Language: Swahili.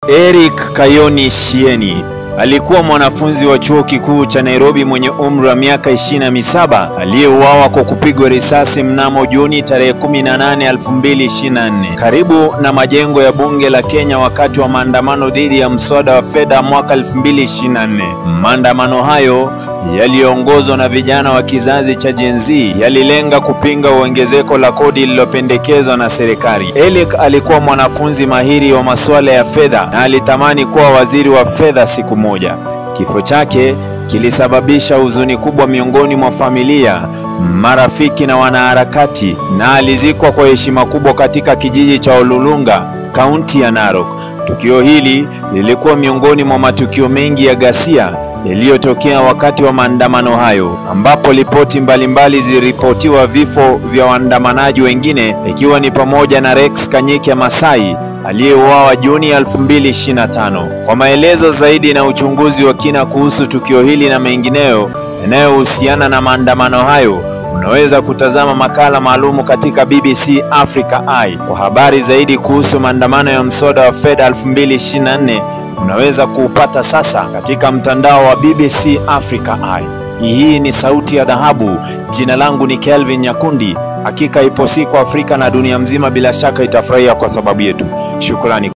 Eric Kayoni Shieni alikuwa mwanafunzi wa chuo kikuu cha Nairobi mwenye umri wa miaka 27 aliyeuawa kwa kupigwa risasi mnamo Juni tarehe 18, 2024 karibu na majengo ya bunge la Kenya wakati wa maandamano dhidi ya mswada wa fedha mwaka 2024. Maandamano hayo yaliyoongozwa na vijana wa kizazi cha Gen Z yalilenga kupinga ongezeko la kodi lililopendekezwa na serikali. Eric alikuwa mwanafunzi mahiri wa masuala ya fedha na alitamani kuwa waziri wa fedha siku moja. Kifo chake kilisababisha huzuni kubwa miongoni mwa familia, marafiki na wanaharakati, na alizikwa kwa heshima kubwa katika kijiji cha Olulunga, kaunti ya Narok. Tukio hili lilikuwa miongoni mwa matukio mengi ya ghasia yaliyotokea wakati wa maandamano hayo, ambapo ripoti mbalimbali ziliripotiwa vifo vya waandamanaji wengine, ikiwa ni pamoja na Rex Kanyike Masai aliyeuawa Juni 2025. Kwa maelezo zaidi na uchunguzi wa kina kuhusu tukio hili na mengineyo yanayohusiana na maandamano hayo, unaweza kutazama makala maalumu katika BBC Africa Eye. Kwa habari zaidi kuhusu maandamano ya mswada wa fedha 2024, unaweza kuupata sasa katika mtandao wa BBC Africa Eye. Hii ni Sauti ya Dhahabu. Jina langu ni Kelvin Nyakundi. Hakika ipo siku Afrika na dunia mzima bila shaka itafurahia kwa sababu yetu. Shukrani.